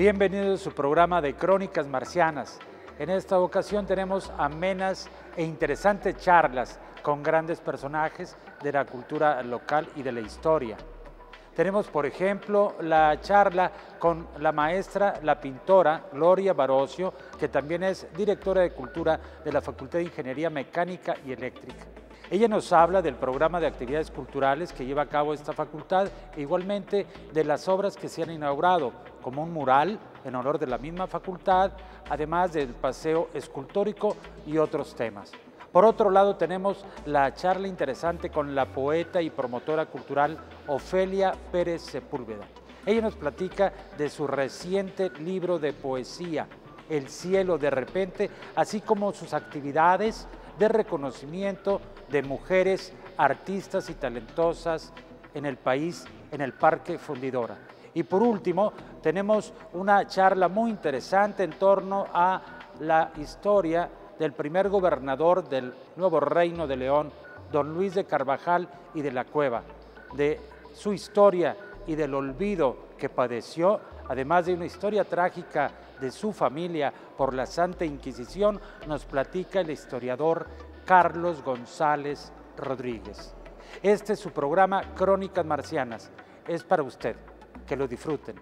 Bienvenidos a su programa de Crónicas Marcianas. En esta ocasión tenemos amenas e interesantes charlas con grandes personajes de la cultura local y de la historia. Tenemos, por ejemplo, la charla con la maestra, la pintora Gloria Barocio, que también es directora de Cultura de la Facultad de Ingeniería Mecánica y Eléctrica. Ella nos habla del programa de actividades culturales que lleva a cabo esta facultad e igualmente de las obras que se han inaugurado, como un mural en honor de la misma facultad, además del paseo escultórico y otros temas. Por otro lado, tenemos la charla interesante con la poeta y promotora cultural Ofelia Pérez Sepúlveda. Ella nos platica de su reciente libro de poesía, El cielo de repente, así como sus actividades de reconocimiento de mujeres artistas y talentosas en el país, en el Parque Fundidora. Y por último, tenemos una charla muy interesante en torno a la historia del primer gobernador del nuevo Reino de León, don Luis de Carvajal y de la Cueva, de su historia y del olvido que padeció, además de una historia trágica de su familia por la Santa Inquisición, nos platica el historiador Carlos González Rodríguez. Este es su programa Crónicas Marcianas. Es para usted. Que lo disfruten.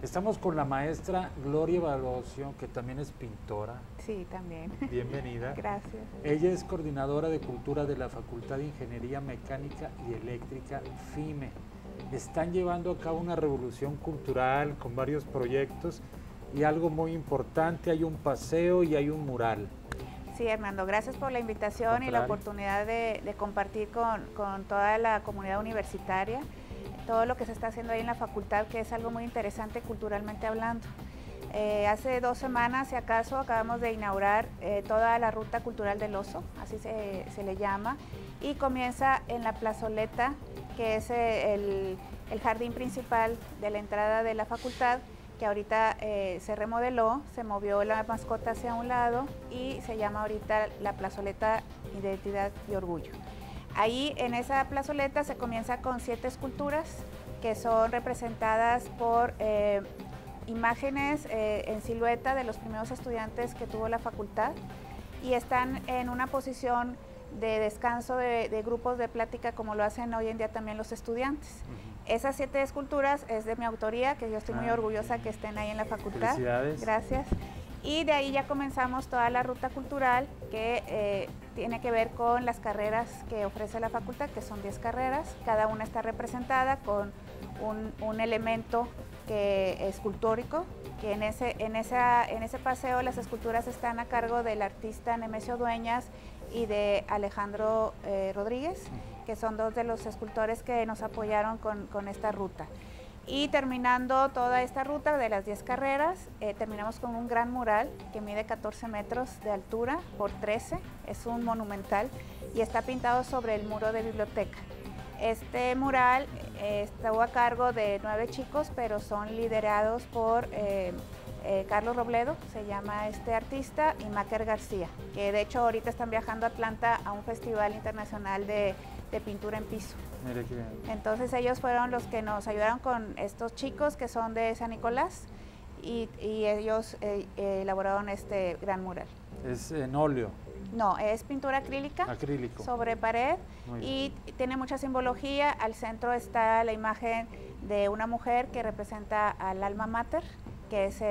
Estamos con la maestra Gloria Barocio, que también es pintora. Sí, también. Bienvenida. Gracias. Ella es coordinadora de cultura de la Facultad de Ingeniería Mecánica y Eléctrica, FIME. Están llevando a cabo una revolución cultural con varios proyectos y algo muy importante, hay un paseo y hay un mural. Sí, Hernando, gracias por la invitación y la oportunidad de compartir con toda la comunidad universitaria todo lo que se está haciendo ahí en la facultad, que es algo muy interesante culturalmente hablando. Hace 2 semanas, si acaso, acabamos de inaugurar toda la Ruta Cultural del Oso, así se le llama, y comienza en la plazoleta, que es el jardín principal de la entrada de la facultad, que ahorita se remodeló, se movió la mascota hacia un lado y se llama ahorita la plazoleta Identidad y Orgullo. Ahí en esa plazoleta se comienza con 7 esculturas que son representadas por imágenes en silueta de los primeros estudiantes que tuvo la facultad y están en una posición de descanso de grupos de plática como lo hacen hoy en día también los estudiantes. Esas 7 esculturas es de mi autoría, que yo estoy muy orgullosa que estén ahí en la facultad. Felicidades. Gracias. Y de ahí ya comenzamos toda la ruta cultural que tiene que ver con las carreras que ofrece la facultad, que son 10 carreras. Cada una está representada con un elemento escultórico, que en ese paseo las esculturas están a cargo del artista Nemesio Dueñas y de Alejandro Rodríguez, que son 2 de los escultores que nos apoyaron con esta ruta. Y terminando toda esta ruta de las 10 carreras, terminamos con un gran mural que mide 14 metros de altura por 13, es un monumental y está pintado sobre el muro de biblioteca. Este mural estuvo a cargo de 9 chicos, pero son liderados por Carlos Robledo, se llama este artista, y Máker García, que de hecho ahorita están viajando a Atlanta a un festival internacional de pintura en piso. Mire qué bien. Entonces ellos fueron los que nos ayudaron con estos chicos que son de San Nicolás y ellos elaboraron este gran mural. ¿Es en óleo? No, es pintura acrílica. Acrílico. Sobre pared y tiene mucha simbología. Al centro está la imagen de una mujer que representa al alma mater, que es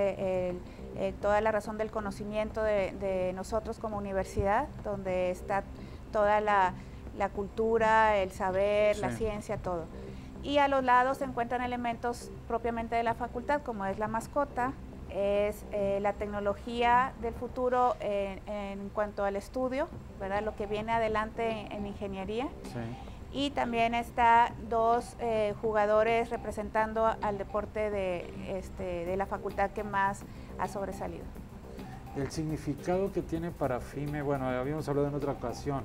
toda la razón del conocimiento de nosotros como universidad, donde está toda la cultura, el saber, la ciencia, todo. Y a los lados se encuentran elementos propiamente de la facultad, como es la mascota, es la tecnología del futuro en cuanto al estudio, ¿verdad? Lo que viene adelante en ingeniería. y también está 2 jugadores representando al deporte de la facultad que más ha sobresalido. El significado que tiene para FIME, bueno, habíamos hablado en otra ocasión,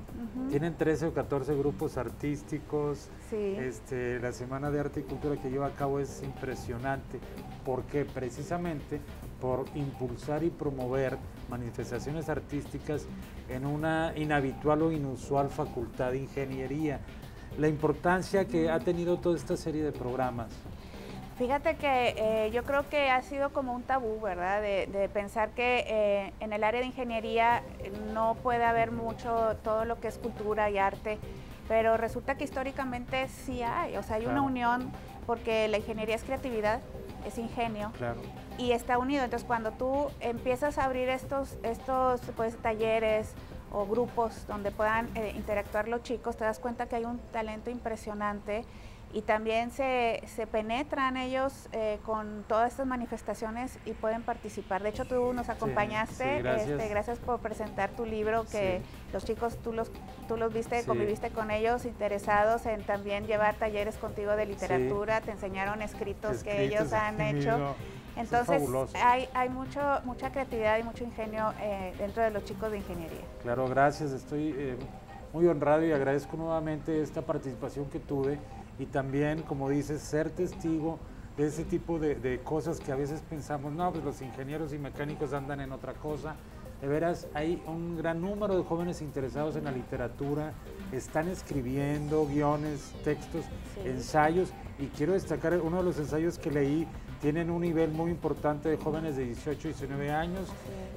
tienen 13 o 14 grupos artísticos, sí. La Semana de Arte y Cultura que lleva a cabo es impresionante, porque precisamente por impulsar y promover manifestaciones artísticas en una inhabitual o inusual facultad de ingeniería, la importancia que ha tenido toda esta serie de programas. Fíjate que yo creo que ha sido como un tabú, ¿verdad? De pensar que en el área de ingeniería no puede haber mucho todo lo que es cultura y arte, pero resulta que históricamente sí hay, o sea, hay una unión, porque la ingeniería es creatividad, es ingenio, y está unido. Entonces, cuando tú empiezas a abrir estos pues, talleres o grupos donde puedan interactuar los chicos, te das cuenta que hay un talento impresionante. Y también se penetran ellos con todas estas manifestaciones y pueden participar. De hecho, tú nos acompañaste, sí, gracias. Gracias por presentar tu libro, que los chicos, tú los viste, conviviste con ellos, interesados en también llevar talleres contigo de literatura, te enseñaron escritos que ellos han hecho. Entonces, hay mucha creatividad y mucho ingenio dentro de los chicos de ingeniería. Claro, gracias. Estoy muy honrado y agradezco nuevamente esta participación que tuve. Y también, como dices, ser testigo de ese tipo de cosas que a veces pensamos, no, pues los ingenieros y mecánicos andan en otra cosa. De veras, hay un gran número de jóvenes interesados en la literatura, están escribiendo guiones, textos, ensayos, y quiero destacar uno de los ensayos que leí, tienen un nivel muy importante de jóvenes de 18 y 19 años,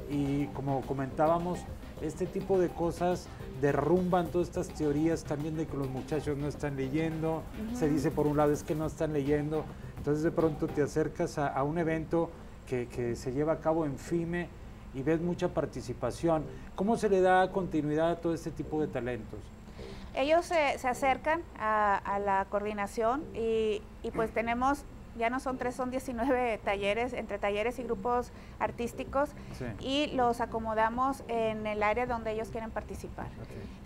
y como comentábamos, este tipo de cosas derrumban todas estas teorías también de que los muchachos no están leyendo, se dice por un lado es que no están leyendo, entonces de pronto te acercas a un evento que se lleva a cabo en FIME y ves mucha participación. ¿Cómo se le da continuidad a todo este tipo de talentos? Ellos se acercan a la coordinación y pues tenemos, ya no son 3, son 19 talleres, entre talleres y grupos artísticos, y los acomodamos en el área donde ellos quieren participar.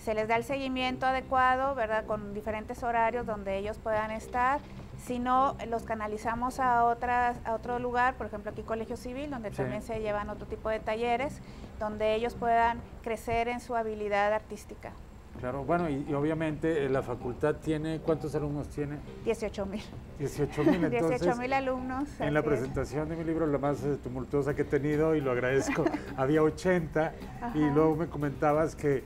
Se les da el seguimiento adecuado, ¿verdad?, con diferentes horarios donde ellos puedan estar. Si no, los canalizamos a otro lugar, por ejemplo aquí Colegio Civil, donde también se llevan otro tipo de talleres, donde ellos puedan crecer en su habilidad artística. Claro, bueno, y obviamente la facultad tiene, ¿cuántos alumnos tiene? 18,000. 18,000, entonces. 18,000 alumnos. En la presentación de mi libro, la más tumultuosa que he tenido, y lo agradezco, había 80, y luego me comentabas que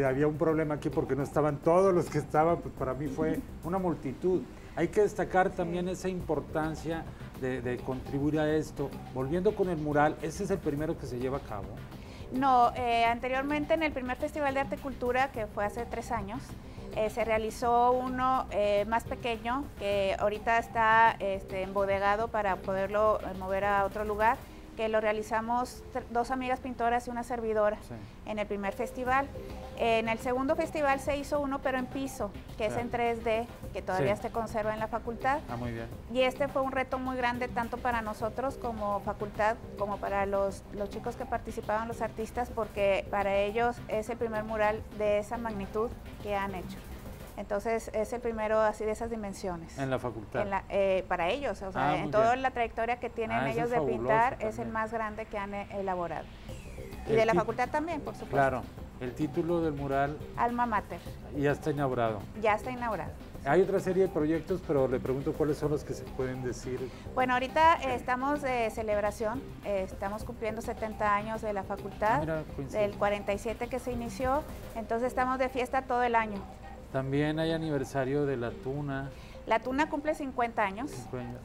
había un problema aquí porque no estaban todos los que estaban, pues para mí fue una multitud. Hay que destacar también esa importancia de contribuir a esto. Volviendo con el mural, ¿ese es el primero que se lleva a cabo? No, anteriormente en el primer Festival de Arte y Cultura, que fue hace 3 años, se realizó uno más pequeño, que ahorita está embodegado para poderlo mover a otro lugar, que lo realizamos 2 amigas pintoras y una servidora en el primer festival. En el segundo festival se hizo uno, pero en piso, que es en 3D, que todavía se conserva en la facultad. Muy bien. Y este fue un reto muy grande, tanto para nosotros como facultad, como para los chicos que participaban, los artistas, porque para ellos es el primer mural de esa magnitud que han hecho. Entonces es el primero así de esas dimensiones. ¿En la facultad? Para ellos, o sea, en toda la trayectoria que tienen ellos de pintar, es el más grande que han elaborado. Y de la facultad también, por supuesto. Claro. El título del mural... Alma Mater. Ya está inaugurado. Ya está inaugurado. Hay otra serie de proyectos, pero le pregunto cuáles son los que se pueden decir. Bueno, ahorita estamos de celebración, estamos cumpliendo 70 años de la facultad, del 47 que se inició, entonces estamos de fiesta todo el año. También hay aniversario de la Tuna. La Tuna cumple 50 años.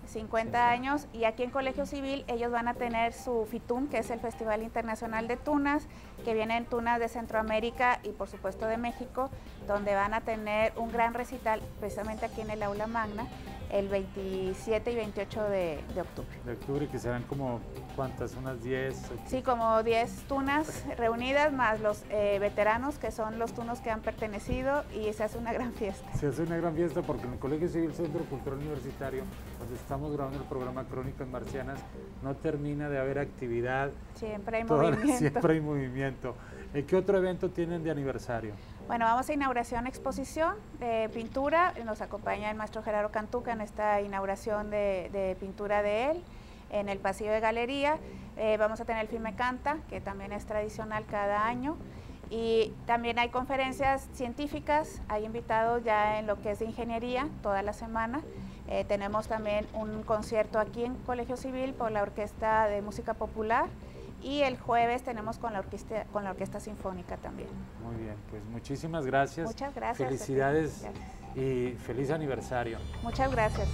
50 años, y aquí en Colegio Civil ellos van a tener su FITUM, que es el Festival Internacional de Tunas, que vienen tunas de Centroamérica y por supuesto de México, donde van a tener un gran recital precisamente aquí en el Aula Magna, el 27 y 28 de octubre. De octubre, que serán como, ¿cuántas? ¿Unas 10? Sí, como 10 tunas reunidas, más los veteranos, que son los tunos que han pertenecido, y se hace una gran fiesta. Se hace una gran fiesta porque en el Colegio Civil Centro Cultural Universitario, donde estamos grabando el programa Crónicas Marcianas, no termina de haber actividad. Siempre hay movimiento. Siempre hay movimiento. ¿Qué otro evento tienen de aniversario? Bueno, vamos a inauguración exposición de pintura, nos acompaña el maestro Gerardo Cantuca en esta inauguración de pintura de él, en el pasillo de galería. Vamos a tener el Filme Canta, que también es tradicional cada año, y también hay conferencias científicas, hay invitados ya en lo que es de ingeniería toda la semana. Tenemos también un concierto aquí en Colegio Civil por la Orquesta de Música Popular, y el jueves tenemos con la Orquesta Sinfónica también. Muy bien, pues muchísimas gracias. Muchas gracias. Felicidades y feliz aniversario. Muchas gracias.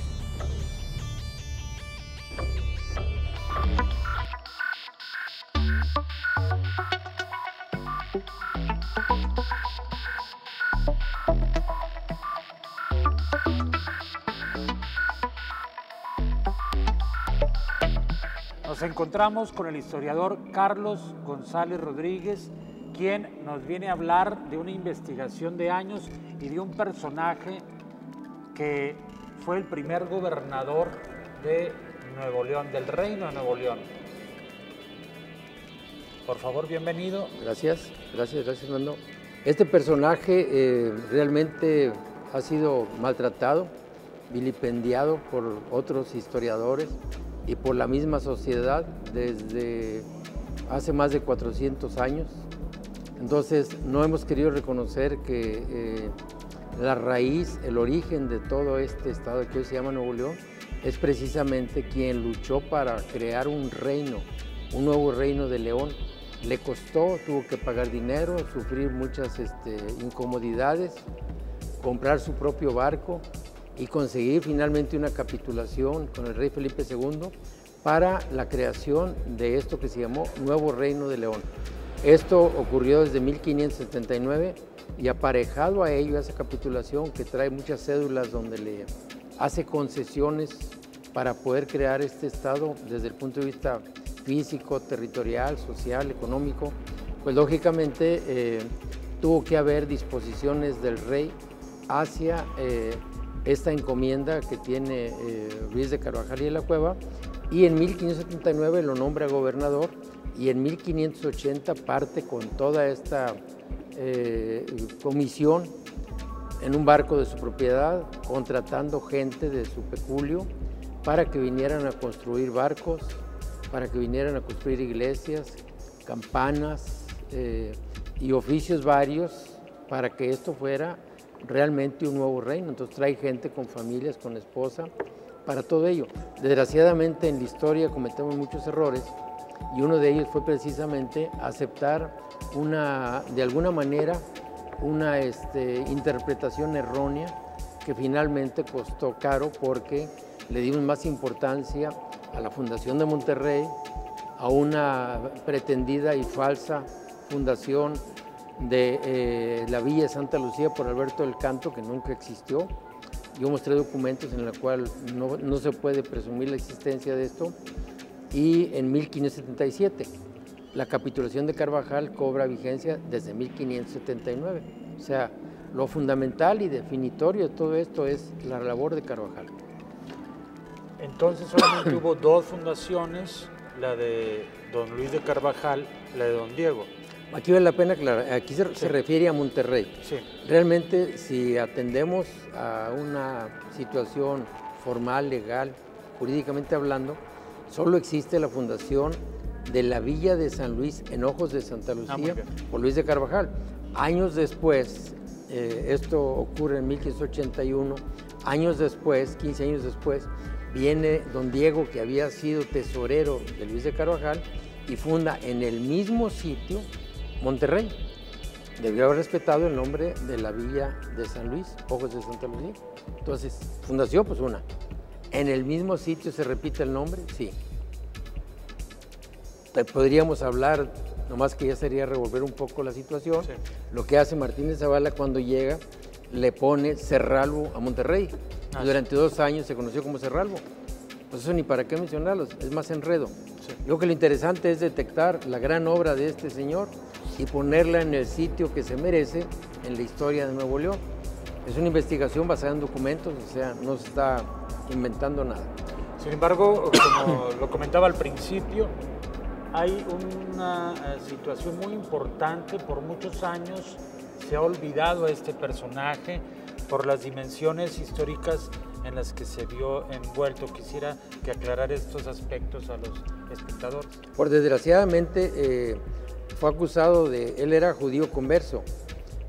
Nos encontramos con el historiador Carlos González Rodríguez, quien nos viene a hablar de una investigación de años y de un personaje que fue el primer gobernador de Nuevo León, del Reino de Nuevo León. Por favor, bienvenido. Gracias, Fernando. Este personaje realmente ha sido maltratado, vilipendiado por otros historiadores y por la misma sociedad desde hace más de 400 años. Entonces no hemos querido reconocer que la raíz, el origen de todo este estado que hoy se llama Nuevo León es precisamente quien luchó para crear un reino, un nuevo reino de León. Le costó, tuvo que pagar dinero, sufrir muchas incomodidades, comprar su propio barco y conseguir finalmente una capitulación con el rey Felipe II para la creación de esto que se llamó Nuevo Reino de León. Esto ocurrió desde 1579 y aparejado a ello, a esa capitulación que trae muchas cédulas donde le hace concesiones para poder crear este estado desde el punto de vista físico, territorial, social, económico, pues lógicamente tuvo que haber disposiciones del rey hacia esta encomienda que tiene Luis de Carvajal y de la Cueva, y en 1579 lo nombra gobernador y en 1580 parte con toda esta comisión en un barco de su propiedad, contratando gente de su peculio para que vinieran a construir barcos, para que vinieran a construir iglesias, campanas y oficios varios para que esto fuera realmente un nuevo reino. Entonces trae gente con familias, con esposa, para todo ello. Desgraciadamente en la historia cometemos muchos errores y uno de ellos fue precisamente aceptar de alguna manera una interpretación errónea que finalmente costó caro porque le dimos más importancia a la fundación de Monterrey, a una pretendida y falsa fundación de la Villa de Santa Lucía por Alberto del Canto, que nunca existió. Yo mostré documentos en los cuales no se puede presumir la existencia de esto. Y en 1577, la capitulación de Carvajal cobra vigencia desde 1579. O sea, lo fundamental y definitorio de todo esto es la labor de Carvajal. Entonces solamente hubo dos fundaciones, la de don Luis de Carvajal, la de don Diego. Aquí vale la pena aclarar, aquí se refiere a Monterrey. Sí. Realmente, si atendemos a una situación formal, legal, jurídicamente hablando, solo existe la fundación de la Villa de San Luis en Ojos de Santa Lucía por Luis de Carvajal. Años después, esto ocurre en 1581, años después, 15 años después, viene don Diego, que había sido tesorero de Luis de Carvajal, y funda en el mismo sitio Monterrey. Debió haber respetado el nombre de la Villa de San Luis, Ojos de Santa Lucía. Entonces, fundación, pues una. ¿En el mismo sitio se repite el nombre? Sí. Podríamos hablar, nomás que ya sería revolver un poco la situación. Sí. Lo que hace Martínez Zavala cuando llega, le pone Cerralbo a Monterrey. Y durante 2 años se conoció como Cerralbo. Pues eso ni para qué mencionarlos, es más enredo. Sí. Yo creo que lo interesante es detectar la gran obra de este señor y ponerla en el sitio que se merece en la historia de Nuevo León. Es una investigación basada en documentos, o sea, no se está inventando nada. Sin embargo, como lo comentaba al principio, hay una situación muy importante. Por muchos años se ha olvidado a este personaje por las dimensiones históricas en las que se vio envuelto. Quisiera que aclarar estos aspectos a los espectadores. Por desgraciadamente fue acusado él era judío converso.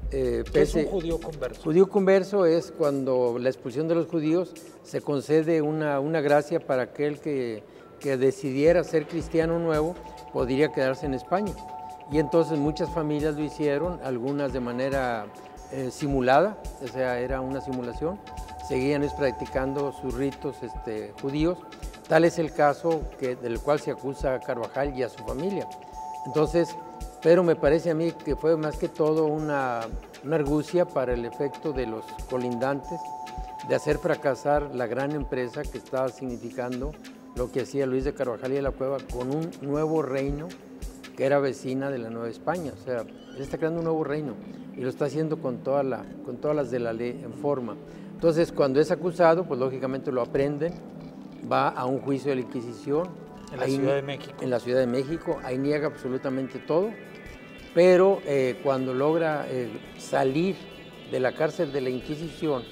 ¿Qué es un judío converso? Judío converso es cuando la expulsión de los judíos se concede una gracia para aquel que decidiera ser cristiano nuevo, podría quedarse en España. Y entonces muchas familias lo hicieron, algunas de manera simulada, o sea, era una simulación, seguían practicando sus ritos judíos. Tal es el caso del cual se acusa a Carvajal y a su familia. Entonces, pero me parece a mí que fue más que todo una argucia para el efecto de los colindantes de hacer fracasar la gran empresa que estaba significando lo que hacía Luis de Carvajal y de la Cueva con un nuevo reino que era vecina de la Nueva España. O sea, él está creando un nuevo reino y lo está haciendo con todas las de la ley en forma. Entonces, cuando es acusado, pues lógicamente lo aprenden, va a un juicio de la Inquisición. En la Ciudad de México. En la Ciudad de México, ahí niega absolutamente todo, pero cuando logra salir de la cárcel de la Inquisición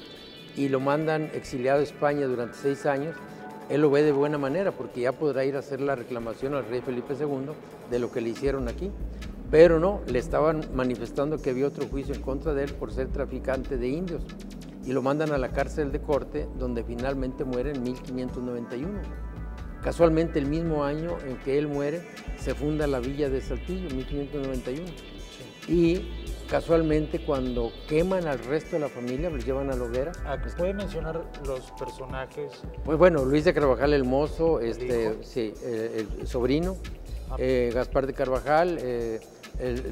y lo mandan exiliado a España durante 6 años, él lo ve de buena manera porque ya podrá ir a hacer la reclamación al rey Felipe II de lo que le hicieron aquí. Pero no, le estaban manifestando que había otro juicio en contra de él por ser traficante de indios y lo mandan a la cárcel de Corte, donde finalmente muere en 1591. Casualmente el mismo año en que él muere se funda la villa de Saltillo, 1591. Sí. Y casualmente cuando queman al resto de la familia, los llevan a la hoguera. ¿Puede mencionar los personajes? Pues bueno, Luis de Carvajal el Mozo, sí, el sobrino, Gaspar de Carvajal,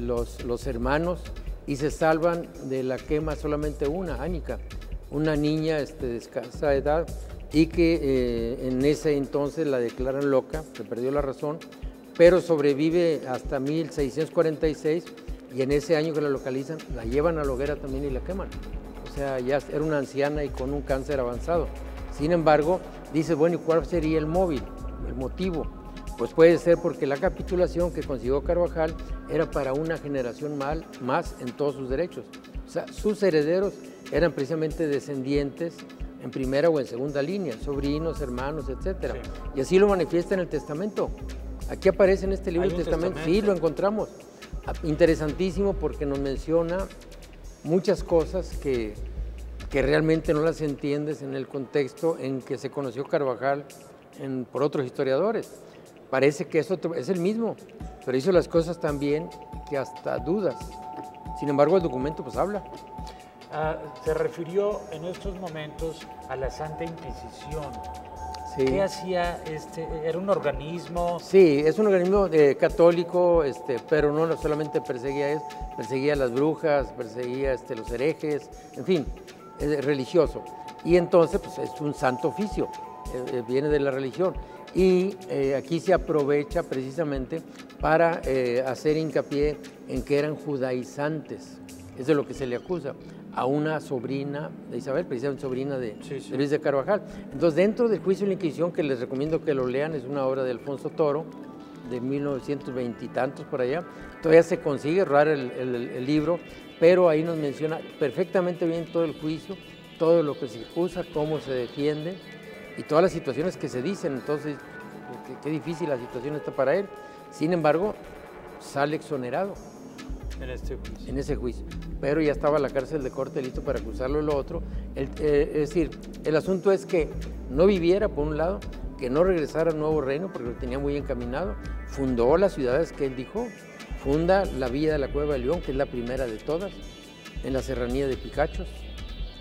los hermanos, y se salvan de la quema solamente Ánica, una niña de escasa edad, y que en ese entonces la declaran loca, se perdió la razón, pero sobrevive hasta 1646, y en ese año que la localizan, la llevan a la hoguera también y la queman. O sea, ya era una anciana y con un cáncer avanzado. Sin embargo, dice, bueno, ¿y cuál sería el motivo? Pues puede ser porque la capitulación que consiguió Carvajal era para una generación más en todos sus derechos. O sea, sus herederos eran precisamente descendientes en primera o en segunda línea, sobrinos, hermanos, etc. Sí. Y así lo manifiesta en el testamento. Aquí aparece en este libro el testamento. Sí, lo encontramos. Interesantísimo porque nos menciona muchas cosas que realmente no las entiendes en el contexto en que se conoció Carvajal por otros historiadores. Parece que es el mismo, pero hizo las cosas tan bien que hasta dudas. Sin embargo, el documento pues habla. Se refirió en estos momentos a la Santa Inquisición. Sí. ¿Qué hacía ¿Era un organismo? Sí, es un organismo católico, pero no solamente perseguía a las brujas, perseguía los herejes, en fin, es religioso. Y entonces pues, es un santo oficio, viene de la religión. Y aquí se aprovecha precisamente para hacer hincapié en que eran judaizantes, es de lo que se le acusa a una sobrina de Isabel, precisamente sobrina de Luis de Carvajal. Entonces, dentro del juicio de la Inquisición, que les recomiendo que lo lean, es una obra de Alfonso Toro, de 1920 y tantos por allá, todavía se consigue robar el libro, pero ahí nos menciona perfectamente bien todo el juicio, todo lo que se acusa, cómo se defiende y todas las situaciones que se dicen. Entonces, qué difícil la situación está para él. Sin embargo, sale exonerado en ese juicio, pero ya estaba la cárcel de Corte listo para acusarlo de lo otro. Es decir, el asunto es que no viviera, por un lado, que no regresara al nuevo reino porque lo tenía muy encaminado. Fundó las ciudades que él dijo, funda la villa de la Cueva de León, que es la primera de todas, en la serranía de Picachos,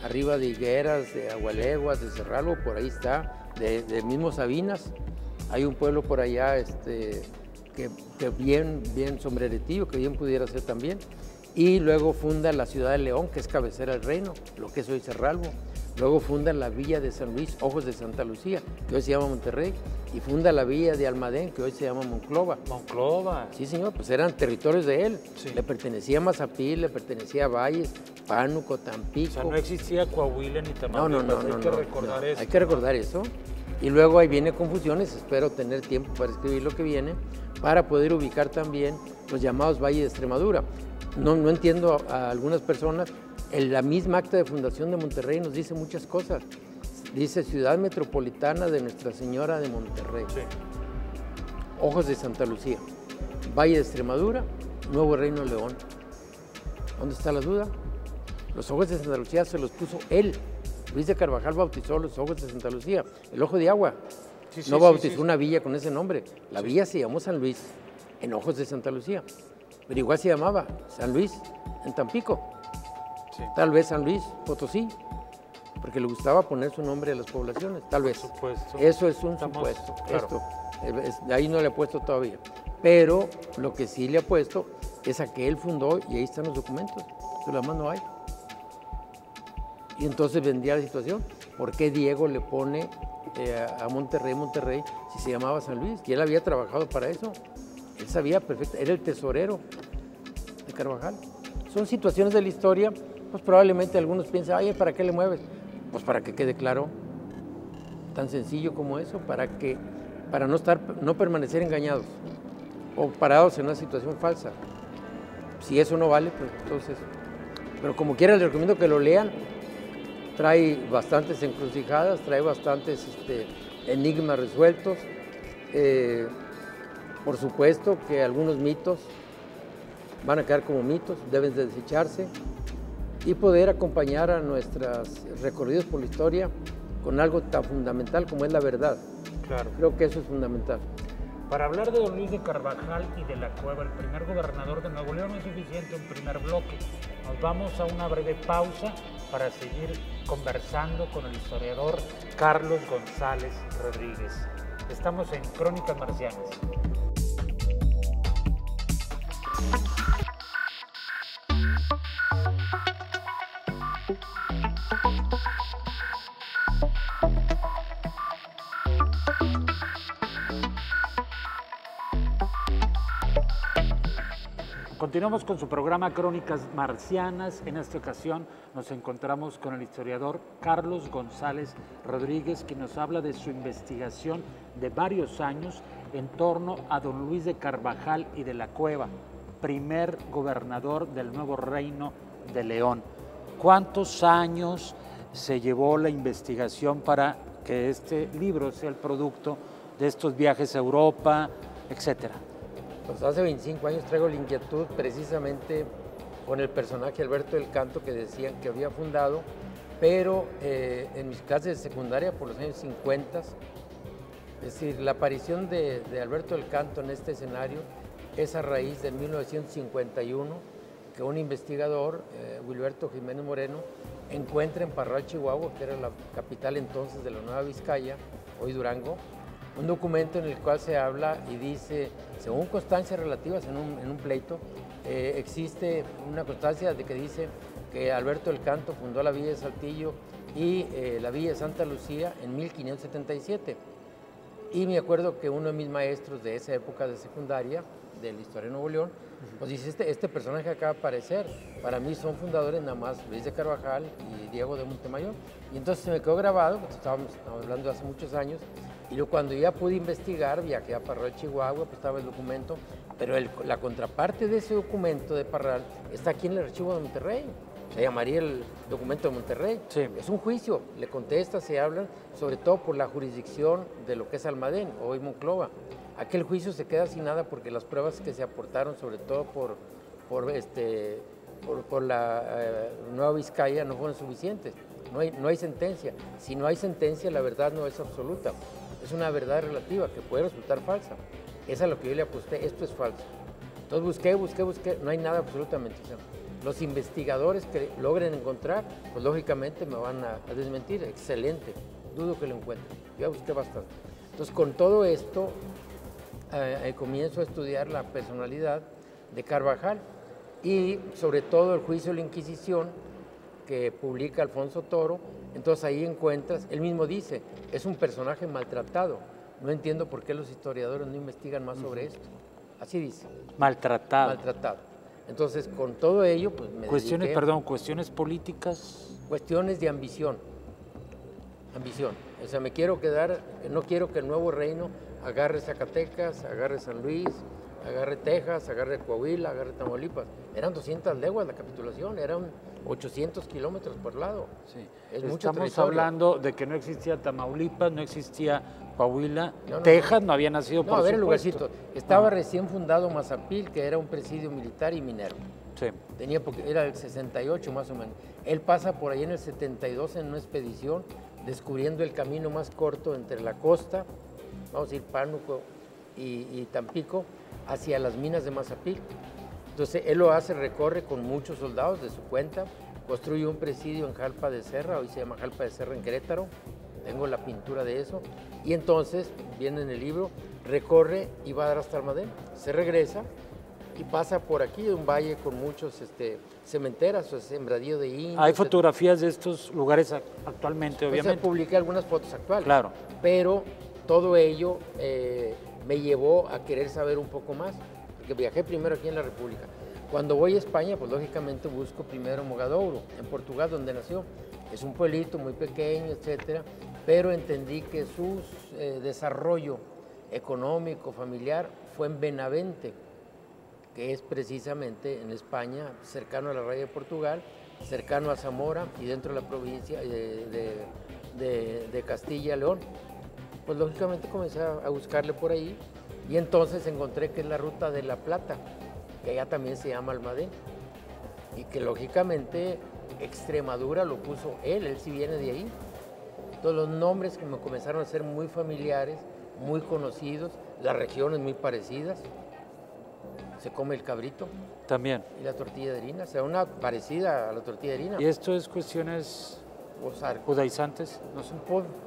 arriba de Higueras, de Agualeguas, de Cerralbo, por ahí está, de mismo Sabinas. Hay un pueblo por allá que bien sombreretillo, que bien pudiera ser también. Y luego funda la ciudad de León, que es cabecera del reino, lo que es hoy Cerralbo. Luego funda la villa de San Luis, Ojos de Santa Lucía, que hoy se llama Monterrey. Y funda la villa de Almadén, que hoy se llama Monclova. Monclova. Sí, señor, pues eran territorios de él. Sí. Le pertenecía a Mazapil, le pertenecía a Valles, Pánuco, Tampico. O sea, no existía Coahuila ni Tamaulipas. No, hay que recordar eso. Hay que recordar eso. Y luego ahí viene Confusiones, espero tener tiempo para escribir lo que viene, para poder ubicar también los llamados Valles de Extremadura. no entiendo a algunas personas, la misma acta de fundación de Monterrey nos dice muchas cosas. Dice Ciudad Metropolitana de Nuestra Señora de Monterrey. Sí. Ojos de Santa Lucía. Valle de Extremadura, Nuevo Reino de León. ¿Dónde está la duda? Los Ojos de Santa Lucía se los puso él. Luis de Carvajal bautizó los Ojos de Santa Lucía. El Ojo de Agua. No bautizó una villa con ese nombre. La villa se llamó San Luis, en Ojos de Santa Lucía. Pero igual se llamaba San Luis, en Tampico. Sí. Tal vez San Luis Potosí, porque le gustaba poner su nombre a las poblaciones, tal vez. Supuesto. Eso es un supuesto. Claro. De ahí no le ha puesto todavía. Pero lo que sí le ha puesto es a que él fundó, y ahí están los documentos, que la más no hay. Y entonces vendría la situación, ¿por qué Diego le pone a Monterrey, si se llamaba San Luis? Y él había trabajado para eso. Él sabía perfecto, era el tesorero de Carvajal. Son situaciones de la historia, pues probablemente algunos piensan, ay, ¿para qué le mueves? Pues para que quede claro, tan sencillo como eso, para no permanecer engañados o parados en una situación falsa. Si eso no vale, pues entonces, pero como quiera les recomiendo que lo lean. Trae bastantes encrucijadas, trae bastantes enigmas resueltos. Por supuesto que algunos mitos van a quedar como mitos, deben de desecharse y poder acompañar a nuestros recorridos por la historia con algo tan fundamental como es la verdad. Claro. Creo que eso es fundamental. Para hablar de don Luis de Carvajal y de la Cueva, el primer gobernador de Nuevo León, no es suficiente un primer bloque. Nos vamos a una breve pausa para seguir conversando con el historiador Carlos González Rodríguez. Estamos en Crónicas Marcianas. Continuamos con su programa Crónicas Marcianas. En esta ocasión nos encontramos con el historiador Carlos González Rodríguez, que nos habla de su investigación de varios años en torno a don Luis de Carvajal y de la Cueva, primer gobernador del Nuevo Reino de León. ¿Cuántos años se llevó la investigación para que este libro sea el producto de estos viajes a Europa, etcétera? Pues hace 25 años traigo la inquietud precisamente con el personaje Alberto del Canto que decían que había fundado, pero en mis clases de secundaria por los años 50, es decir, la aparición de Alberto del Canto en este escenario es a raíz de 1951, que un investigador, Wilberto Jiménez Moreno, encuentra en Parral, Chihuahua, que era la capital entonces de la Nueva Vizcaya, hoy Durango, un documento en el cual se habla y dice, según constancias relativas en un pleito, existe una constancia de que dice que Alberto del Canto fundó la Villa de Saltillo y la Villa de Santa Lucía en 1577. Y me acuerdo que uno de mis maestros de esa época de secundaria, de la historia de Nuevo León, pues dice, este personaje acaba de aparecer, para mí son fundadores nada más Luis de Carvajal y Diego de Montemayor. Y entonces se me quedó grabado, pues estábamos hablando de hace muchos años, y luego cuando ya pude investigar, viajé a Parral, Chihuahua, pues estaba el documento, pero la contraparte de ese documento de Parral está aquí en el archivo de Monterrey. Se llamaría el documento de Monterrey. Sí. Es un juicio, le contesta, se hablan, sobre todo por la jurisdicción de lo que es Almadén, hoy Monclova. Aquel juicio se queda sin nada porque las pruebas que se aportaron, sobre todo por la Nueva Vizcaya, no fueron suficientes. No hay sentencia. Si no hay sentencia, la verdad no es absoluta. Es una verdad relativa que puede resultar falsa. Esa es lo que yo le aposté, esto es falso. Entonces busqué, no hay nada absolutamente. O sea, los investigadores que logren encontrar, pues lógicamente me van a desmentir. Excelente, dudo que lo encuentren. Yo ya busqué bastante. Entonces con todo esto comienzo a estudiar la personalidad de Carvajal y sobre todo el juicio de la Inquisición que publica Alfonso Toro. Entonces ahí encuentras, él mismo dice, es un personaje maltratado. No entiendo por qué los historiadores no investigan más sobre esto. Así dice. Maltratado. Maltratado. Entonces, con todo ello, pues me dediqué, cuestiones políticas. Cuestiones de ambición. Ambición. O sea, no quiero que el nuevo reino agarre Zacatecas, agarre San Luis, agarre Texas, agarre Coahuila, agarre Tamaulipas. Eran 200 leguas la capitulación, eran 800 kilómetros por lado. Sí. Es mucho Estamos territorio. hablando de que no existía Tamaulipas, no existía Coahuila, Texas no había nacido, por a ver, el supuesto. lugarcito. Estaba recién fundado Mazapil, que era un presidio militar y minero. Sí. Era el 68 más o menos. Él pasa por ahí en el 72 en una expedición, descubriendo el camino más corto entre la costa, vamos a ir Pánuco y Tampico, hacia las minas de Mazapil. Entonces él lo hace, recorre con muchos soldados de su cuenta, construye un presidio en Jalpa de Serra, hoy se llama Jalpa de Serra en Querétaro, tengo la pintura de eso, y entonces, viene en el libro, recorre y va a dar hasta Almadén, se regresa y pasa por aquí, un valle con muchos cementeras, o sembradío de indios. Hay fotografías de estos lugares actualmente, obviamente. Publiqué algunas fotos actuales. Claro. Pero todo ello me llevó a querer saber un poco más, porque viajé primero aquí en la República. Cuando voy a España, pues lógicamente busco primero Mogadouro, en Portugal, donde nació. Es un pueblito muy pequeño, etcétera, pero entendí que su desarrollo económico, familiar, fue en Benavente, que es precisamente en España, cercano a la raya de Portugal, cercano a Zamora y dentro de la provincia de Castilla y León. Pues lógicamente comencé a buscarle por ahí y entonces encontré que es la ruta de la Plata, que allá también se llama Almadén, y que lógicamente Extremadura lo puso él sí viene de ahí. Todos los nombres que me comenzaron a ser muy familiares, muy conocidos, las regiones muy parecidas. Se come el cabrito. También. Y la tortilla de harina, o sea, una parecida a la tortilla de harina. ¿Y esto es cuestiones judaizantes?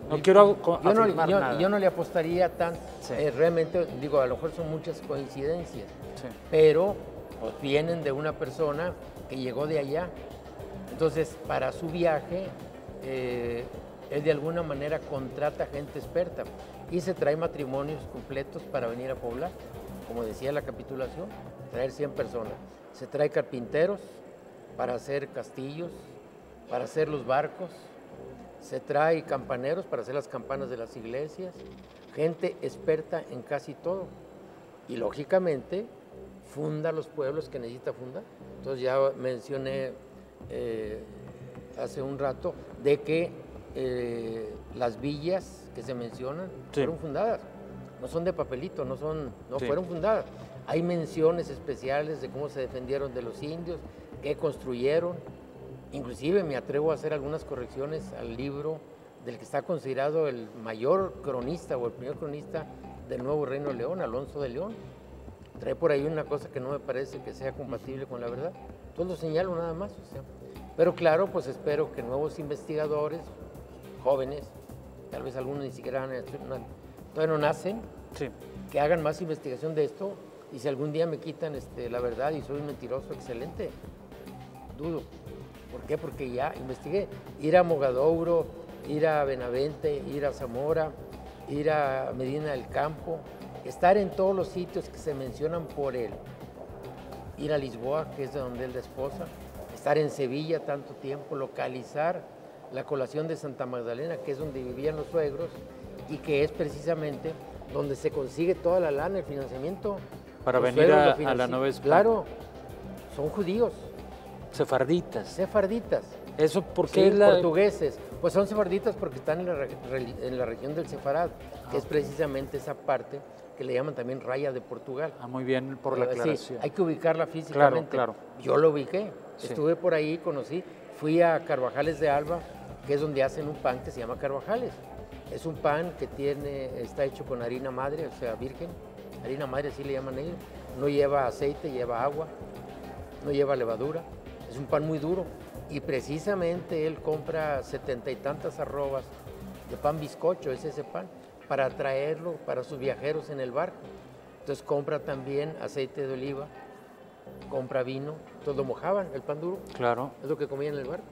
No quiero afirmar nada. Yo no le apostaría tan, sí. Realmente, digo, a lo mejor son muchas coincidencias, sí. Pero pues, vienen de una persona que llegó de allá. Entonces, para su viaje, él de alguna manera contrata gente experta y se trae matrimonios completos para venir a poblar. Como decía la capitulación, traer 100 personas. Se trae carpinteros para hacer castillos, para hacer los barcos, se trae campaneros para hacer las campanas de las iglesias, gente experta en casi todo. Y lógicamente funda los pueblos que necesita fundar. Entonces ya mencioné hace un rato de que las villas que se mencionan fueron fundadas. No son de papelito, no fueron fundadas. Hay menciones especiales de cómo se defendieron de los indios, qué construyeron. Inclusive me atrevo a hacer algunas correcciones al libro del que está considerado el mayor cronista o el primer cronista del Nuevo Reino de León, Alonso de León. Trae por ahí una cosa que no me parece que sea compatible con la verdad. Entonces lo señalo nada más. O sea. Pero claro, pues espero que nuevos investigadores, jóvenes, tal vez algunos ni siquiera todavía no nacen, que hagan más investigación de esto y si algún día me quitan la verdad y soy un mentiroso, excelente, dudo. ¿Por qué? Porque ya investigué. Ir a Mogadouro, ir a Benavente, ir a Zamora, ir a Medina del Campo, estar en todos los sitios que se mencionan por él, ir a Lisboa, que es de donde él es esposa, estar en Sevilla tanto tiempo, localizar la colación de Santa Magdalena, que es donde vivían los suegros y que es precisamente donde se consigue toda la lana, el financiamiento. Para venir a la Nueva España. Claro, son judíos. Sefarditas. Sefarditas. ¿Eso por qué? Sí, portugueses. Pues son sefarditas porque están en la región del Sefarad, que es precisamente esa parte que le llaman también Raya de Portugal. Muy bien por la aclaración. Sí, hay que ubicarla físicamente. Claro. Yo lo ubiqué, estuve por ahí, conocí, fui a Carvajales de Alba, que es donde hacen un pan que se llama Carvajales. Es un pan que está hecho con harina madre, o sea, virgen, harina madre así le llaman ellos, no lleva aceite, lleva agua, no lleva levadura, es un pan muy duro y precisamente él compra 70 y tantas arrobas de pan bizcocho, es ese pan, para traerlo para sus viajeros en el barco. Entonces compra también aceite de oliva, compra vino, entonces lo mojaban, el pan duro. Claro. Es lo que comían en el barco.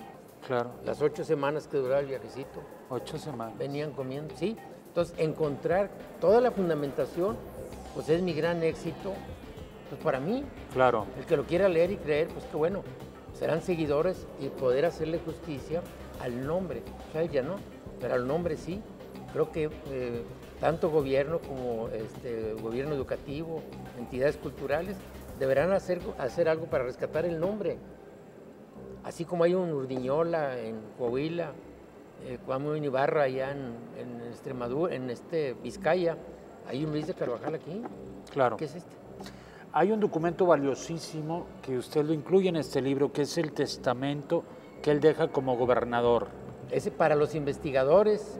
Claro. Las 8 semanas que duraba el viajecito. 8 semanas. Venían comiendo, sí. Entonces, encontrar toda la fundamentación, pues es mi gran éxito, pues para mí. Claro. El que lo quiera leer y creer, pues qué bueno. Serán seguidores y poder hacerle justicia al nombre. O sea, ella no, pero al nombre sí. Creo que tanto gobierno como gobierno educativo, entidades culturales, deberán hacer algo para rescatar el nombre. Así como hay un Urdiñola en Coahuila, Cuauhtémoc Ibarra allá en Extremadura, en Vizcaya, hay un Luis de Carvajal aquí. Claro. ¿Qué es este? Hay un documento valiosísimo que usted lo incluye en este libro, que es el testamento que él deja como gobernador. Ese, para los investigadores,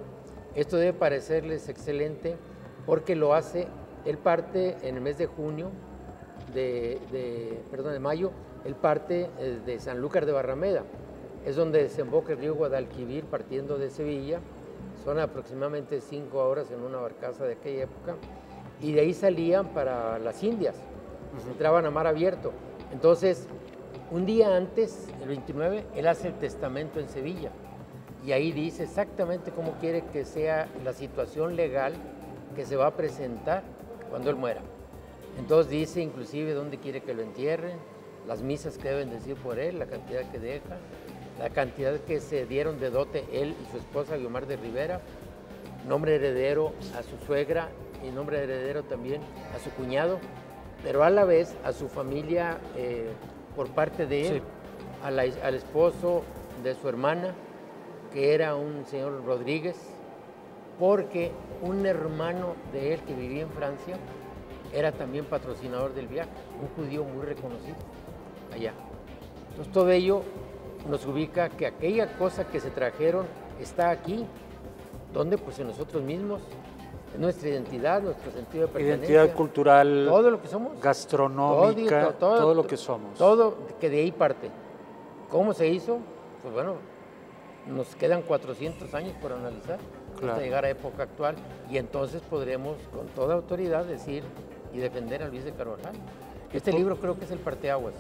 esto debe parecerles excelente porque lo hace, él parte en el mes de junio, de mayo, él parte de Sanlúcar de Barrameda, es donde desemboca el río Guadalquivir partiendo de Sevilla, son aproximadamente 5 horas en una barcaza de aquella época, y de ahí salían para las Indias, entraban a mar abierto. Entonces, un día antes, el 29, él hace el testamento en Sevilla, y ahí dice exactamente cómo quiere que sea la situación legal que se va a presentar cuando él muera. Entonces dice inclusive dónde quiere que lo entierren, las misas que deben decir por él, la cantidad que deja, la cantidad que se dieron de dote él y su esposa Guiomar de Rivera, nombre heredero a su suegra y nombre heredero también a su cuñado, pero a la vez a su familia por parte de él, sí, al esposo de su hermana, que era un señor Rodríguez, porque un hermano de él que vivía en Francia era también patrocinador del viaje, un judío muy reconocido allá. Entonces todo ello nos ubica que aquella cosa que se trajeron está aquí, donde pues en nosotros mismos, en nuestra identidad, nuestro sentido de pertenencia. Identidad cultural, todo lo que somos, gastronómica, todo lo que somos. Todo que de ahí parte. ¿Cómo se hizo? Pues bueno, nos quedan 400 años por analizar, claro, hasta llegar a época actual, y entonces podremos con toda autoridad decir y defender a Luis de Carvajal. Este libro creo que es el parteaguas.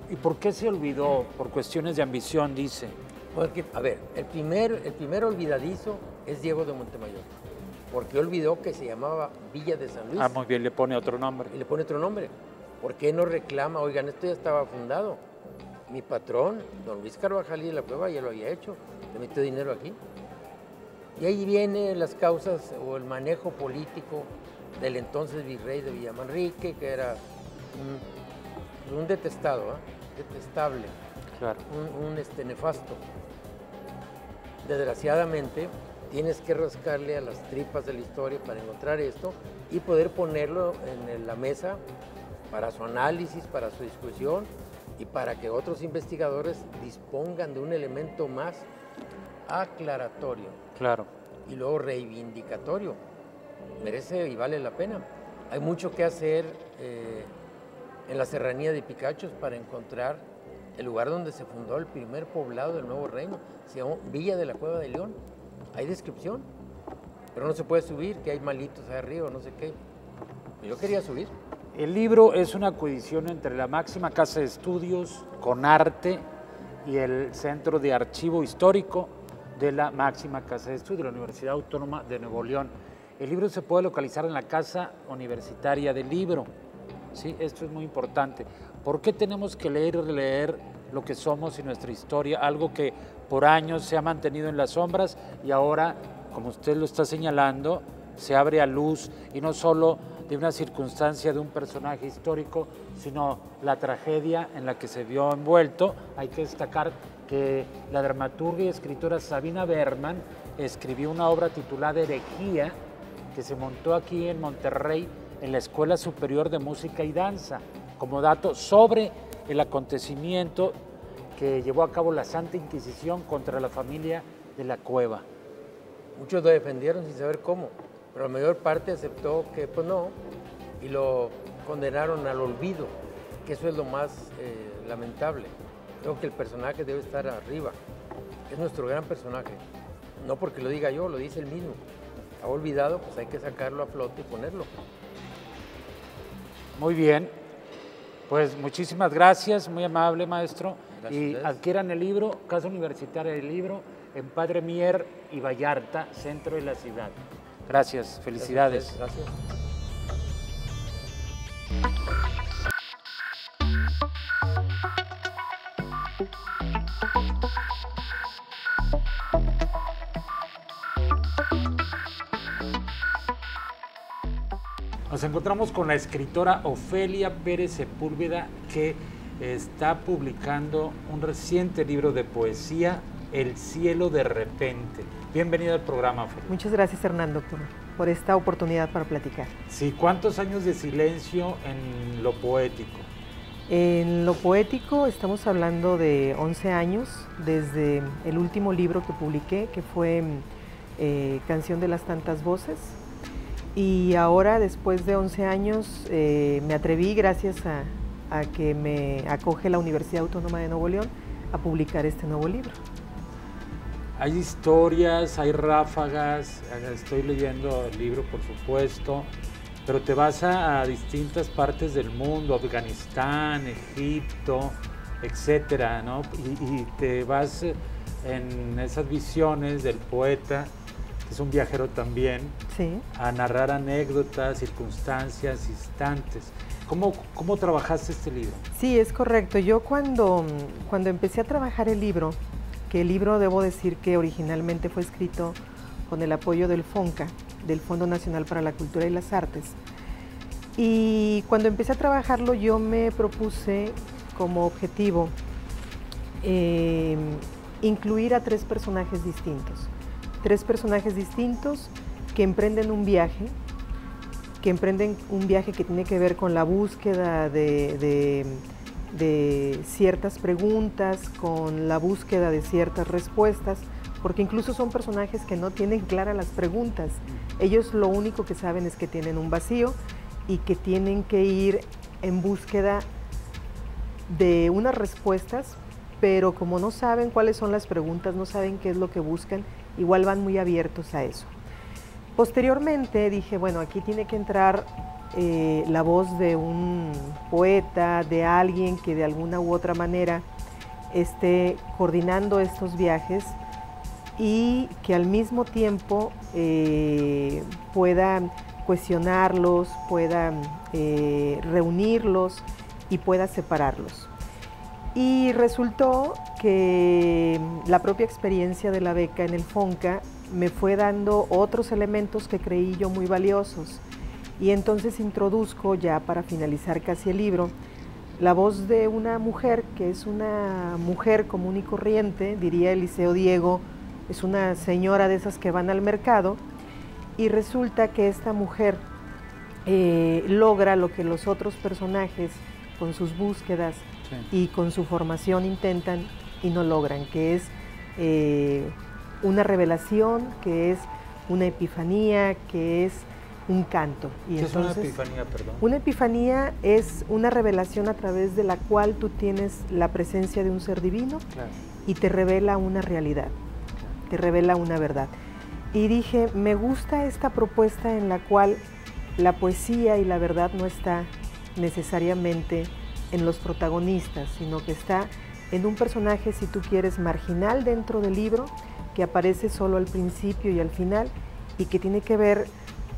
¿Y por qué se olvidó? Por cuestiones de ambición, dice. Porque, a ver, el primer olvidadizo es Diego de Montemayor, porque olvidó que se llamaba Villa de San Luis. Ah, muy bien, le pone otro nombre. Y le pone otro nombre. ¿Por qué no reclama? Oigan, esto ya estaba fundado. Mi patrón, don Luis Carvajal y de la Cueva, ya lo había hecho, le metió dinero aquí. Y ahí vienen las causas o el manejo político del entonces virrey de Villamanrique, que era un detestado, detestable, claro, un nefasto. Desgraciadamente, tienes que rascarle a las tripas de la historia para encontrar esto y poder ponerlo en la mesa para su análisis, para su discusión y para que otros investigadores dispongan de un elemento más aclaratorio. Claro. Y luego reivindicatorio. Merece y vale la pena. Hay mucho que hacer en la serranía de Picachos para encontrar el lugar donde se fundó el primer poblado del Nuevo Reino. Se llamó Villa de la Cueva de León. Hay descripción, pero no se puede subir, que hay malitos ahí arriba, no sé qué. Yo quería subir. El libro es una coedición entre la máxima casa de estudios, CONARTE, y el Centro de Archivo Histórico de la máxima casa de estudios, la Universidad Autónoma de Nuevo León. El libro se puede localizar en la Casa Universitaria del Libro. ¿Sí? Esto es muy importante. ¿Por qué tenemos que leer y releer lo que somos y nuestra historia? Algo que por años se ha mantenido en las sombras y ahora, como usted lo está señalando, se abre a luz, y no solo de una circunstancia de un personaje histórico, sino la tragedia en la que se vio envuelto. Hay que destacar que la dramaturga y escritora Sabina Berman escribió una obra titulada Herejía, que se montó aquí en Monterrey en la Escuela Superior de Música y Danza, como dato sobre el acontecimiento que llevó a cabo la Santa Inquisición contra la familia de la Cueva. Muchos lo defendieron sin saber cómo, pero la mayor parte aceptó que pues no, y lo condenaron al olvido, que eso es lo más lamentable. Creo que el personaje debe estar arriba, es nuestro gran personaje, no porque lo diga yo, lo dice él mismo. Ha olvidado, pues hay que sacarlo a flote y ponerlo. Muy bien, pues muchísimas gracias, muy amable maestro. Gracias. Y adquieran el libro, Casa Universitaria del Libro, en Padre Mier y Vallarta, centro de la ciudad. Gracias, felicidades. Gracias. Nos encontramos con la escritora Ofelia Pérez Sepúlveda, que está publicando un reciente libro de poesía, El cielo de repente. Bienvenida al programa, Ofelia. Muchas gracias, Hernando, por esta oportunidad para platicar. Sí, ¿cuántos años de silencio en lo poético? En lo poético estamos hablando de 11 años, desde el último libro que publiqué, que fue Canción de las tantas voces. Y ahora, después de 11 años, me atreví, gracias a que me acoge la Universidad Autónoma de Nuevo León, a publicar este nuevo libro. Hay historias, hay ráfagas, estoy leyendo el libro, por supuesto, pero te vas a distintas partes del mundo, Afganistán, Egipto, etcétera, ¿no? Y te vas en esas visiones del poeta, que es un viajero también, sí, a narrar anécdotas, circunstancias, instantes. ¿Cómo trabajaste este libro? Sí, es correcto. Yo cuando empecé a trabajar el libro, que el libro debo decir que originalmente fue escrito con el apoyo del FONCA, del Fondo Nacional para la Cultura y las Artes, y cuando empecé a trabajarlo yo me propuse como objetivo incluir a tres personajes distintos que emprenden un viaje que tiene que ver con la búsqueda de ciertas preguntas, con la búsqueda de ciertas respuestas, porque incluso son personajes que no tienen claras las preguntas. Ellos lo único que saben es que tienen un vacío y que tienen que ir en búsqueda de unas respuestas, pero como no saben cuáles son las preguntas, no saben qué es lo que buscan, igual van muy abiertos a eso. Posteriormente dije, bueno, aquí tiene que entrar la voz de un poeta, de alguien que de alguna u otra manera esté coordinando estos viajes y que al mismo tiempo pueda cuestionarlos, pueda reunirlos y pueda separarlos. Y resultó que la propia experiencia de la beca en el FONCA me fue dando otros elementos que creí yo muy valiosos. Y entonces introduzco, ya para finalizar casi el libro, la voz de una mujer que es una mujer común y corriente, diría Eliseo Diego, es una señora de esas que van al mercado, y resulta que esta mujer logra lo que los otros personajes con sus búsquedas y con su formación intentan y no logran, que es una revelación, que es una epifanía, que es un canto. Y ¿qué entonces, es una epifanía, perdón? Una epifanía es una revelación a través de la cual tú tienes la presencia de un ser divino, claro, y te revela una realidad, claro, te revela una verdad. Y dije, me gusta esta propuesta en la cual la poesía y la verdad no está necesariamente en los protagonistas, sino que está en un personaje, si tú quieres, marginal dentro del libro, que aparece solo al principio y al final, y que tiene que ver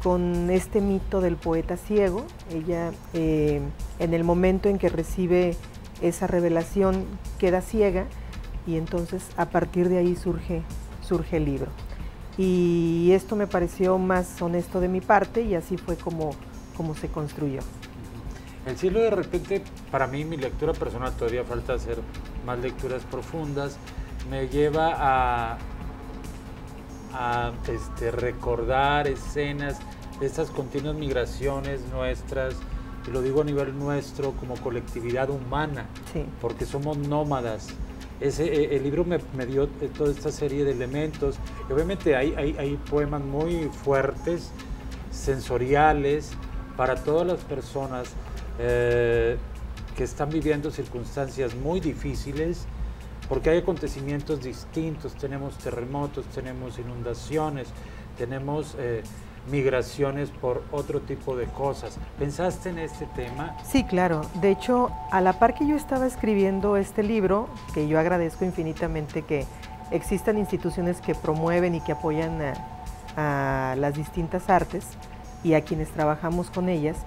con este mito del poeta ciego. Ella, en el momento en que recibe esa revelación, queda ciega, y entonces a partir de ahí surge el libro. Y esto me pareció más honesto de mi parte, y así fue como se construyó. El cielo de repente, para mí, mi lectura personal, todavía falta hacer más lecturas profundas, me lleva a recordar escenas de estas continuas migraciones nuestras, y lo digo a nivel nuestro como colectividad humana, sí, porque somos nómadas. El libro me dio toda esta serie de elementos, y obviamente hay poemas muy fuertes, sensoriales, para todas las personas que están viviendo circunstancias muy difíciles, porque hay acontecimientos distintos. Tenemos terremotos, tenemos inundaciones, tenemos migraciones por otro tipo de cosas. ¿Pensaste en este tema? Sí, claro. De hecho, a la par que yo estaba escribiendo este libro, que yo agradezco infinitamente que existan instituciones que promueven y que apoyan a las distintas artes y a quienes trabajamos con ellas,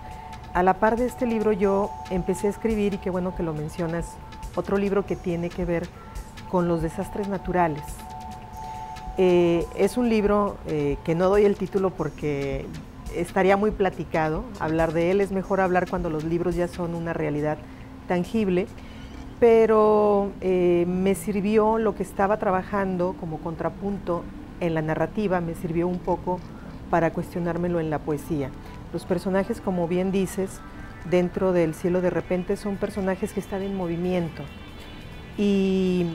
a la par de este libro yo empecé a escribir, y qué bueno que lo mencionas, otro libro que tiene que ver con los desastres naturales. Es un libro que no doy el título porque estaría muy platicado hablar de él, es mejor hablar cuando los libros ya son una realidad tangible, pero me sirvió lo que estaba trabajando como contrapunto en la narrativa, me sirvió un poco para cuestionármelo en la poesía. Los personajes, como bien dices, dentro del Cielo de repente son personajes que están en movimiento y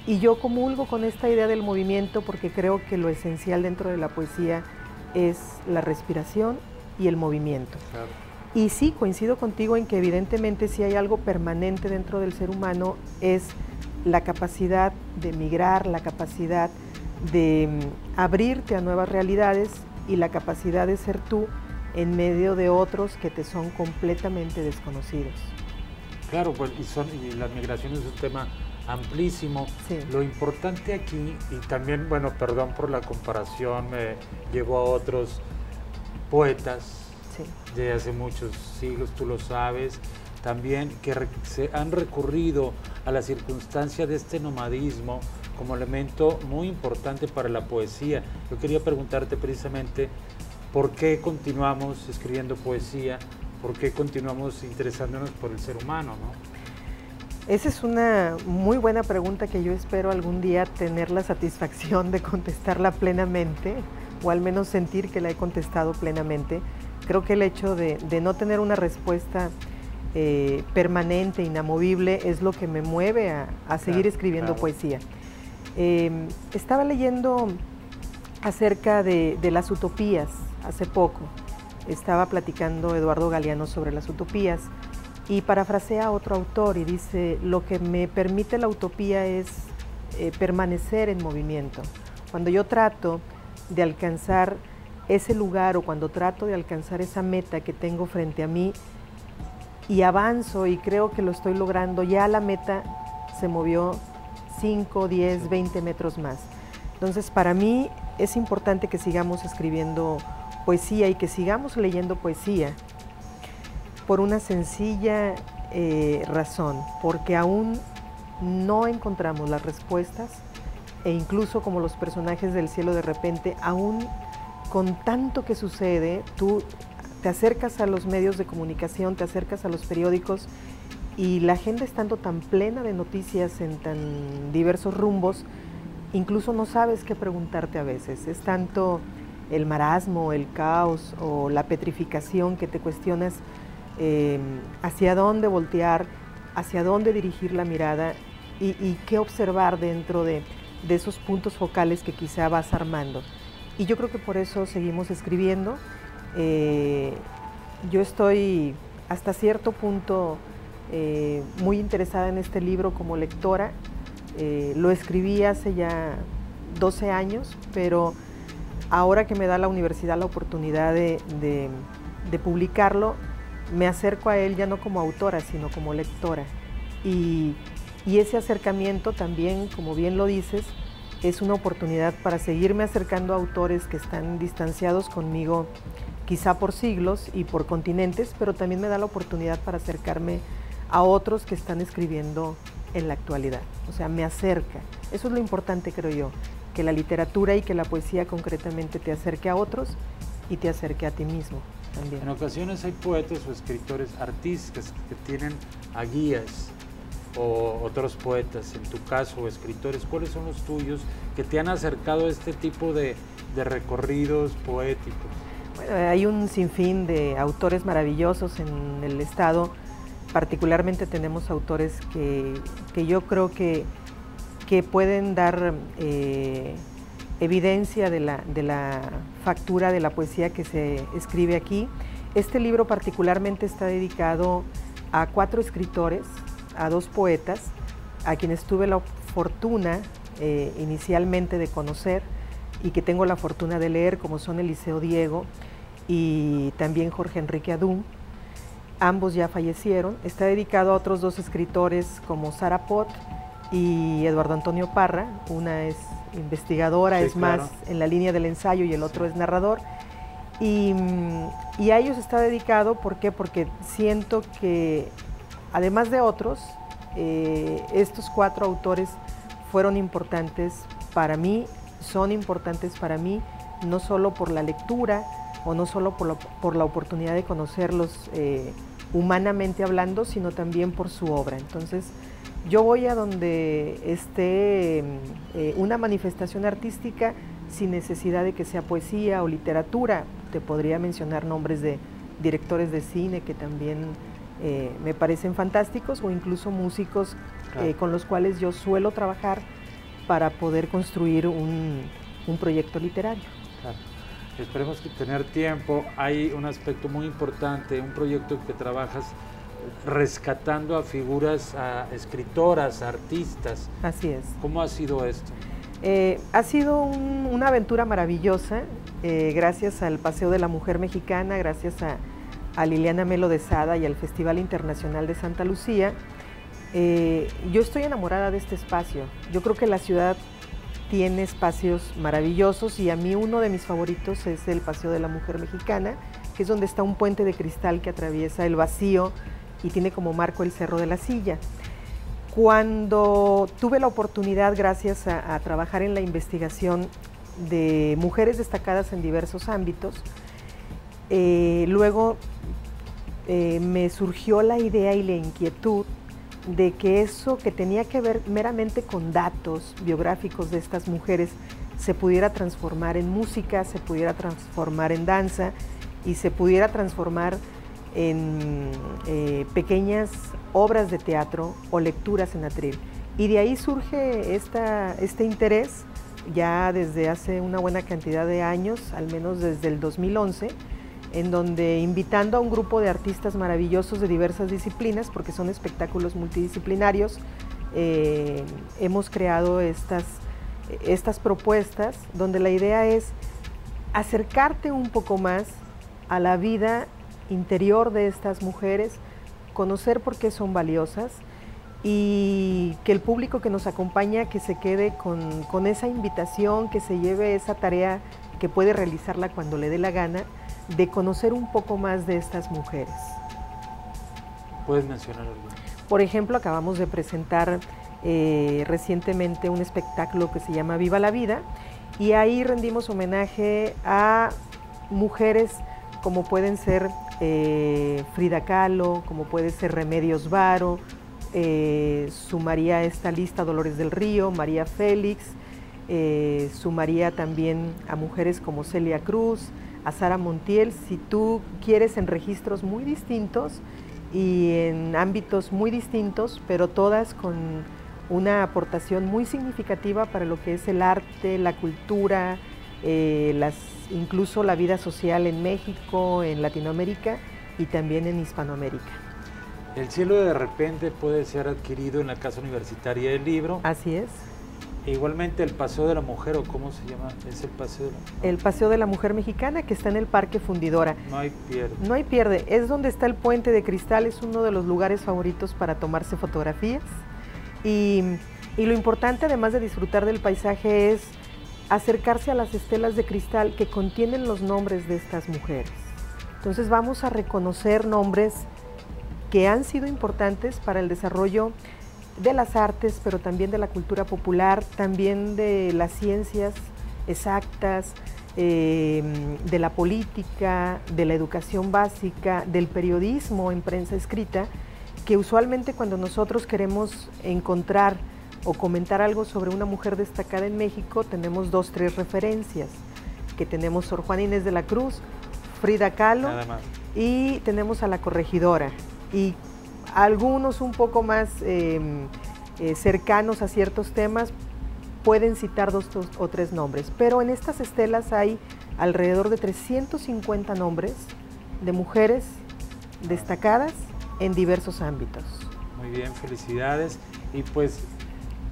yo comulgo con esta idea del movimiento porque creo que lo esencial dentro de la poesía es la respiración y el movimiento. Claro. Y sí, coincido contigo en que evidentemente si hay algo permanente dentro del ser humano es la capacidad de migrar, la capacidad de abrirte a nuevas realidades y la capacidad de ser tú en medio de otros que te son completamente desconocidos. Claro, pues, y las migraciones es un tema amplísimo. Sí. Lo importante aquí, y también, bueno, perdón por la comparación, me llevo a otros poetas Sí. de hace muchos siglos, tú lo sabes, también que se han recurrido a la circunstancia de este nomadismo como elemento muy importante para la poesía. Yo quería preguntarte precisamente por qué continuamos escribiendo poesía, por qué continuamos interesándonos por el ser humano, ¿no? Esa es una muy buena pregunta que yo espero algún día tener la satisfacción de contestarla plenamente, o al menos sentir que la he contestado plenamente. Creo que el hecho de no tener una respuesta permanente, inamovible, es lo que me mueve a seguir escribiendo poesía. Estaba leyendo acerca de las utopías hace poco. Estaba platicando Eduardo Galeano sobre las utopías y parafrasea a otro autor y dice: lo que me permite la utopía es permanecer en movimiento. Cuando yo trato de alcanzar ese lugar o cuando trato de alcanzar esa meta que tengo frente a mí y avanzo y creo que lo estoy logrando, ya la meta se movió 5, 10, 20 metros más. Entonces, para mí es importante que sigamos escribiendo poesía y que sigamos leyendo poesía por una sencilla razón, porque aún no encontramos las respuestas e incluso como los personajes del Cielo de repente, aún con tanto que sucede, tú te acercas a los medios de comunicación, te acercas a los periódicos y la agenda estando tan plena de noticias en tan diversos rumbos, incluso no sabes qué preguntarte a veces. Es tanto el marasmo, el caos o la petrificación que te cuestionas hacia dónde voltear, hacia dónde dirigir la mirada y qué observar dentro de esos puntos focales que quizá vas armando. Y yo creo que por eso seguimos escribiendo. Yo estoy hasta cierto punto muy interesada en este libro como lectora. Lo escribí hace ya 12 años, pero ahora que me da la universidad la oportunidad de publicarlo, me acerco a él ya no como autora, sino como lectora. Y ese acercamiento también, como bien lo dices, es una oportunidad para seguirme acercando a autores que están distanciados conmigo, quizá por siglos y por continentes, pero también me da la oportunidad para acercarme a otros que están escribiendo en la actualidad. O sea, me acerca. Eso es lo importante, creo yo, que la literatura y que la poesía concretamente te acerque a otros y te acerque a ti mismo también. En ocasiones hay poetas o escritores, artistas que tienen a guías o otros poetas, en tu caso, o escritores. ¿Cuáles son los tuyos que te han acercado a este tipo de recorridos poéticos? Bueno, hay un sinfín de autores maravillosos en el estado. Particularmente tenemos autores que yo creo que pueden dar evidencia de la factura de la poesía que se escribe aquí. Este libro particularmente está dedicado a 4 escritores, a 2 poetas, a quienes tuve la fortuna inicialmente de conocer y que tengo la fortuna de leer, como son Eliseo Diego y también Jorge Enrique Adún. Ambos ya fallecieron. Está dedicado a otros 2 escritores como Sara Pot y Eduardo Antonio Parra. Una es investigadora, sí, es claro, más en la línea del ensayo y el otro es narrador. Y a ellos está dedicado, ¿por qué? Porque siento que, además de otros, estos 4 autores fueron importantes para mí, son importantes para mí, no solo por la lectura, o no solo por la oportunidad de conocerlos humanamente hablando, sino también por su obra. Entonces, yo voy a donde esté una manifestación artística sin necesidad de que sea poesía o literatura. Te podría mencionar nombres de directores de cine que también me parecen fantásticos, o incluso músicos con los cuales yo suelo trabajar para poder construir un proyecto literario. Claro. Esperemos que tener tiempo. Hay un aspecto muy importante, un proyecto que trabajas rescatando a figuras, a escritoras, a artistas. Así es. ¿Cómo ha sido esto? Ha sido una aventura maravillosa, gracias al Paseo de la Mujer Mexicana, gracias a Liliana Melo de Sada y al Festival Internacional de Santa Lucía. Yo estoy enamorada de este espacio. Yo creo que la ciudad tiene espacios maravillosos, y a mí uno de mis favoritos es el Paseo de la Mujer Mexicana, que es donde está un puente de cristal que atraviesa el vacío y tiene como marco el Cerro de la Silla. Cuando tuve la oportunidad, gracias a trabajar en la investigación de mujeres destacadas en diversos ámbitos, luego me surgió la idea y la inquietud de que eso que tenía que ver meramente con datos biográficos de estas mujeres se pudiera transformar en música, se pudiera transformar en danza y se pudiera transformar en pequeñas obras de teatro o lecturas en atril. Y de ahí surge este interés ya desde hace una buena cantidad de años, al menos desde el 2011, en donde, invitando a un grupo de artistas maravillosos de diversas disciplinas, porque son espectáculos multidisciplinarios, hemos creado estas propuestas, donde la idea es acercarte un poco más a la vida interior de estas mujeres, conocer por qué son valiosas, y que el público que nos acompaña que se quede con esa invitación, que se lleve esa tarea, que puede realizarla cuando le dé la gana, de conocer un poco más de estas mujeres. ¿Puedes mencionar algo? Por ejemplo, acabamos de presentar recientemente un espectáculo que se llama Viva la Vida, y ahí rendimos homenaje a mujeres como pueden ser Frida Kahlo, como puede ser Remedios Varo, sumaría a esta lista Dolores del Río, María Félix, sumaría también a mujeres como Celia Cruz, a Sara Montiel, si tú quieres, en registros muy distintos y en ámbitos muy distintos, pero todas con una aportación muy significativa para lo que es el arte, la cultura, incluso la vida social en México, en Latinoamérica y también en Hispanoamérica. El cielo de repente puede ser adquirido en la Casa Universitaria del Libro. Así es. E igualmente el Paseo de la Mujer, ¿o cómo se llama? ¿Es el Paseo de la Mujer? El Paseo de la Mujer Mexicana, que está en el Parque Fundidora. No hay pierde. No hay pierde, es donde está el puente de cristal, es uno de los lugares favoritos para tomarse fotografías. Y lo importante, además de disfrutar del paisaje, es acercarse a las estelas de cristal que contienen los nombres de estas mujeres. Entonces vamos a reconocer nombres que han sido importantes para el desarrollo de las artes, pero también de la cultura popular, también de las ciencias exactas, de la política, de la educación básica, del periodismo en prensa escrita, que usualmente cuando nosotros queremos encontrar o comentar algo sobre una mujer destacada en México, tenemos 2 o 3 referencias, que tenemos Sor Juana Inés de la Cruz, Frida Kahlo, y tenemos a La Corregidora, y algunos un poco más cercanos a ciertos temas pueden citar 2 o 3 nombres, pero en estas estelas hay alrededor de 350 nombres de mujeres destacadas en diversos ámbitos. Muy bien, felicidades. Y pues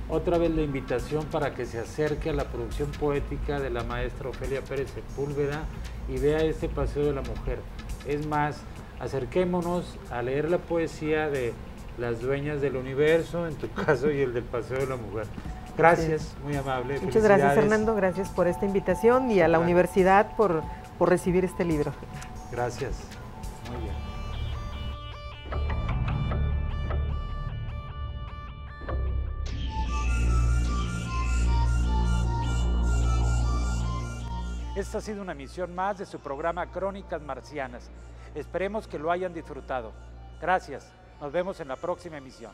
otra vez la invitación para que se acerque a la producción poética de la maestra Ofelia Pérez Sepúlveda y vea este Paseo de la Mujer. Es más, acerquémonos a leer la poesía de las dueñas del universo, en tu caso, y el del Paseo de la Mujer. Gracias, sí. Muy amable. Muchas gracias, Fernando, gracias por esta invitación y a la universidad por recibir este libro. Gracias, muy bien. Esta ha sido una emisión más de su programa Crónicas Marcianas. Esperemos que lo hayan disfrutado. Gracias. Nos vemos en la próxima emisión.